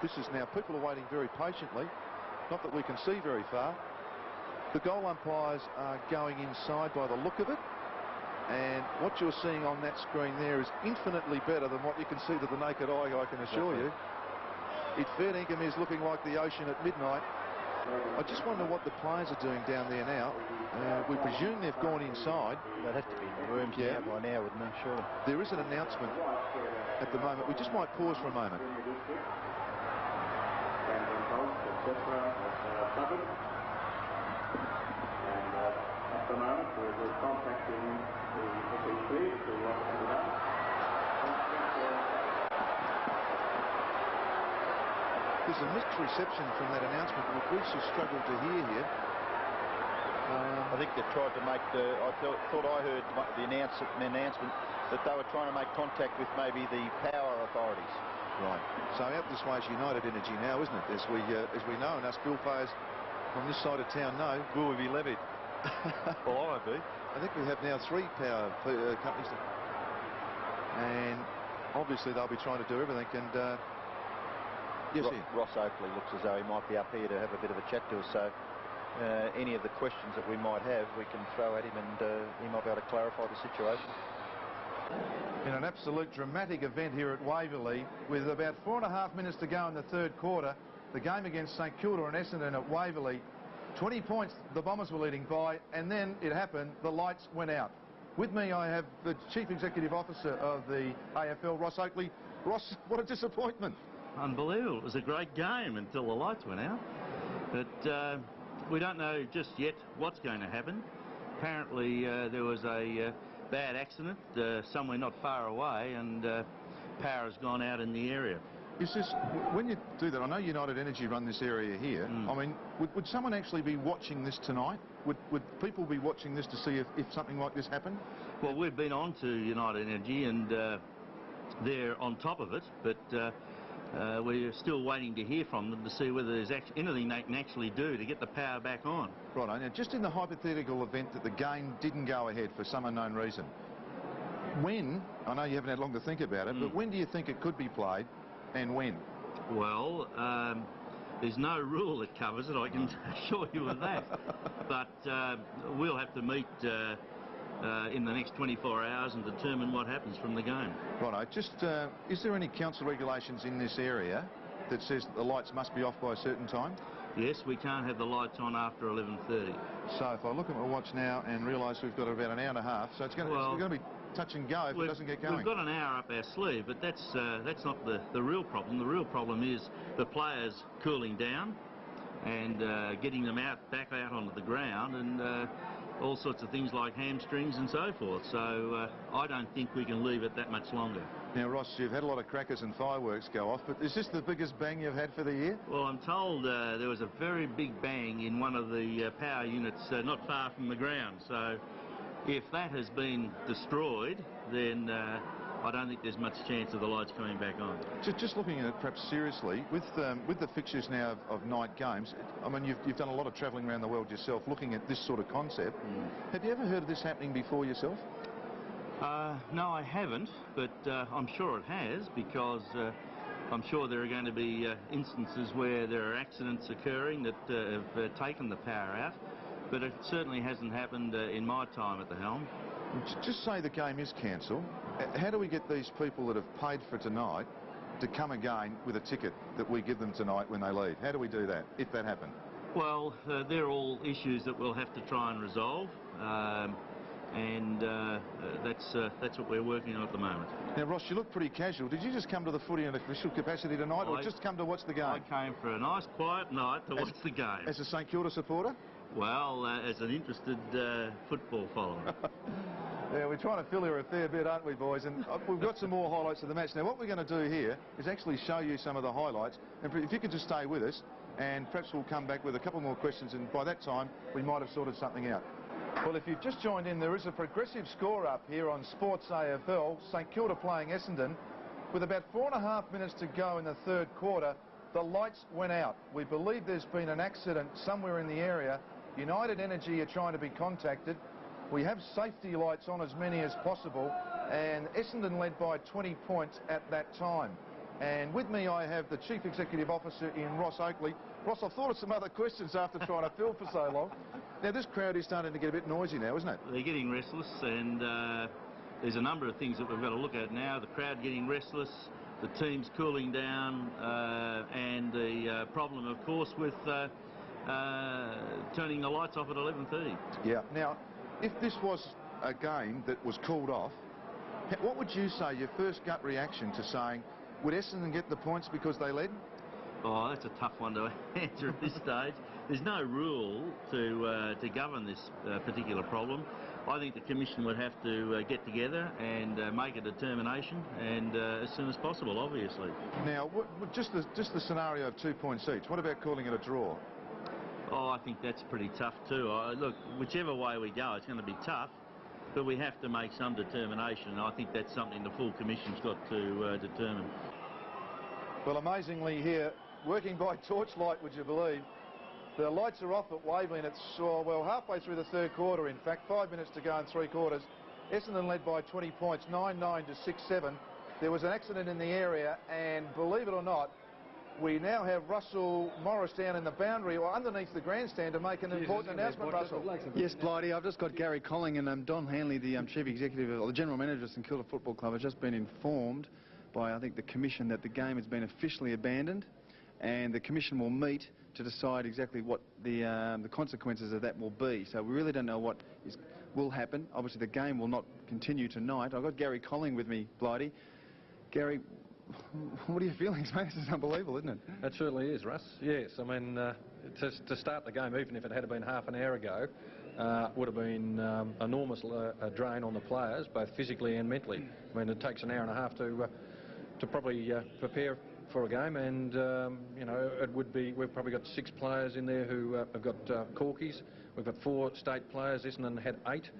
This is now, people are waiting very patiently. Not that we can see very far. The goal umpires are going inside by the look of it. And what you're seeing on that screen there is infinitely better than what you can see to the naked eye, I can assure you. It fair dinkum is looking like the ocean at midnight. I just wonder what the players are doing down there now. We presume they've gone inside. They'd have to be in the rooms now by now, wouldn't they? Surely. There is an announcement at the moment. We just might pause for a moment. At the moment, we're contacting the SEC to what can be done. There's a mixed reception from that announcement, which we should struggle to hear here. I think they tried to make the... I thought I heard the announcement that they were trying to make contact with maybe the power authorities. Right. So out this way is United Energy now, isn't it? As we know, and us bill payers on this side of town know. Will we be levied? Well, I won't be. I think we have now 3 power companies. And obviously they'll be trying to do everything. And yes, Ross Oakley looks as though he might be up here to have a bit of a chat to us. So any of the questions that we might have, we can throw at him, and he might be able to clarify the situation. In an absolute dramatic event here at Waverley, with about 4.5 minutes to go in the third quarter, the game against St Kilda and Essendon at Waverley, 20 points the Bombers were leading by, and then it happened, the lights went out. With me I have the Chief Executive Officer of the AFL, Ross Oakley. Ross, what a disappointment. Unbelievable. It was a great game until the lights went out. But we don't know just yet what's going to happen. Apparently there was a bad accident somewhere not far away, and power has gone out in the area. Is this, when you do that, I know United Energy run this area here. I mean, would someone actually be watching this tonight? Would people be watching this to see if something like this happened? Well, we've been on to United Energy, and they're on top of it, but we're still waiting to hear from them to see whether there's anything they can actually do to get the power back on. Right, now just in the hypothetical event that the game didn't go ahead for some unknown reason, when, I know you haven't had long to think about it, but when do you think it could be played? And when? Well, there's no rule that covers it, I can assure you of that. But we'll have to meet in the next 24 hours and determine what happens from the game. Righto, just, is there any council regulations in this area that says that the lights must be off by a certain time? Yes, we can't have the lights on after 11:30. So if I look at my watch now and realise we've got about an hour and a half, so it's going to be touch and go if it doesn't get going. We've got an hour up our sleeve, but that's not the real problem. The real problem is the players cooling down and getting them back out onto the ground, and all sorts of things like hamstrings and so forth. So I don't think we can leave it that much longer. Now, Ross, you've had a lot of crackers and fireworks go off, but is this the biggest bang you've had for the year? Well, I'm told there was a very big bang in one of the power units not far from the ground. So if that has been destroyed, then I don't think there's much chance of the lights coming back on. Just looking at it perhaps seriously, with the fixtures now of night games, I mean, you've done a lot of travelling around the world yourself looking at this sort of concept. Have you ever heard of this happening before yourself? No, I haven't, but I'm sure it has, because I'm sure there are going to be instances where there are accidents occurring that have taken the power out, but it certainly hasn't happened in my time at the helm. Just say the game is cancelled. How do we get these people that have paid for tonight to come again with a ticket that we give them tonight when they leave? How do we do that, if that happened? Well, they're all issues that we'll have to try and resolve. And that's what we're working on at the moment. Now, Ross, you look pretty casual. Did you just come to the footy in official capacity tonight, or just come to watch the game? I came for a nice, quiet night to watch the game. As a St Kilda supporter? Well, as an interested football follower. Yeah, we're trying to fill here a fair bit, aren't we, boys? And we've got some more highlights of the match. Now, what we're going to do here is actually show you some of the highlights. And if you could just stay with us, and perhaps we'll come back with a couple more questions, and by that time, we might have sorted something out. Well, if you've just joined in, there is a progressive score up here on Sports AFL. St Kilda playing Essendon. With about 4.5 minutes to go in the third quarter, the lights went out. We believe there's been an accident somewhere in the area. United Energy are trying to be contacted. We have safety lights on, as many as possible, and Essendon led by 20 points at that time. And with me I have the Chief Executive Officer in Ross Oakley. Ross, I've thought of some other questions after trying to fill for so long. Now this crowd is starting to get a bit noisy now, isn't it? They're getting restless, and there's a number of things that we've got to look at now. The crowd getting restless, the team's cooling down, and the problem, of course, with turning the lights off at 11:30. Yeah. Now, if this was a game that was called off, what would you say, your first gut reaction to saying, would Essendon get the points because they led? Oh, that's a tough one to answer at this stage. There's no rule to govern this particular problem. I think the Commission would have to get together and make a determination, and as soon as possible, obviously. Now, just the scenario of 2 points each, what about calling it a draw? Oh, I think that's pretty tough too. Look, whichever way we go, it's going to be tough, but we have to make some determination, and I think that's something the full Commission's got to determine. Well, amazingly here, working by torchlight, would you believe, the lights are off at Waverley, and it's, well, halfway through the third quarter, in fact, 5 minutes to go in 3/4. Essendon led by 20 points, 9-9 to 6-7. There was an accident in the area, and believe it or not, we now have Russell Morris down in the boundary, or underneath the grandstand, to make an important announcement, Russell. Yes, Blighty, I've just got Gary Colling, and Don Hanley, the Chief Executive, or the General Manager of St Kilda Football Club, has just been informed by, I think, the Commission that the game has been officially abandoned, and the Commission will meet to decide exactly what the consequences of that will be. So we really don't know what will happen. Obviously, the game will not continue tonight. I've got Gary Colling with me, Blighty. Gary, what are your feelings, mate? This is unbelievable, isn't it? It certainly is, Russ. Yes, I mean, to start the game, even if it had been half an hour ago, would have been enormous drain on the players, both physically and mentally. I mean, it takes an hour and a half to probably prepare for a game, and you know, it would be, we've probably got 6 players in there who have got corkies. We've got 4 state players. Essendon had 8.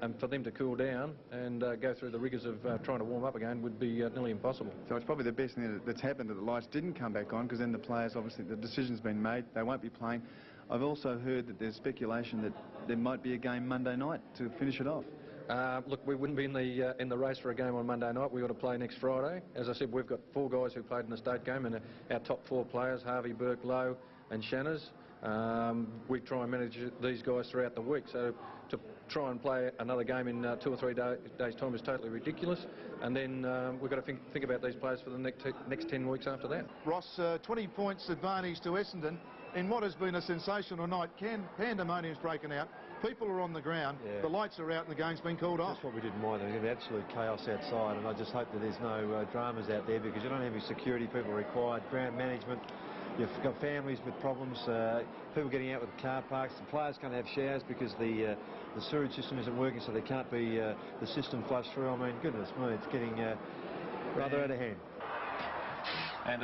And for them to cool down and go through the rigours of trying to warm up again would be nearly impossible. So it's probably the best thing that's happened that the lights didn't come back on, because then the players, obviously, the decision's been made. They won't be playing. I've also heard that there's speculation that there might be a game Monday night to finish it off. Look, we wouldn't be in the race for a game on Monday night. We ought to play next Friday. As I said, we've got 4 guys who played in the state game, and our top 4 players, Harvey, Burke, Lowe and Shanners. We try and manage these guys throughout the week, so to try and play another game in 2 or 3 days' time is totally ridiculous. And then we've got to think about these players for the next 10 weeks after that. Ross, 20 points advantage to Essendon in what has been a sensational night. Pandemonium's broken out. People are on the ground. Yeah. The lights are out and the game's been called off. That's what we didn't mind. There's going to be absolute chaos outside, and I just hope that there's no dramas out there, because you don't have any security people required, ground management. You've got families with problems, people getting out with the car parks. The players can't have showers because the sewage system isn't working, so they can't be the system flushed through. I mean, goodness me, it's getting rather out of hand. And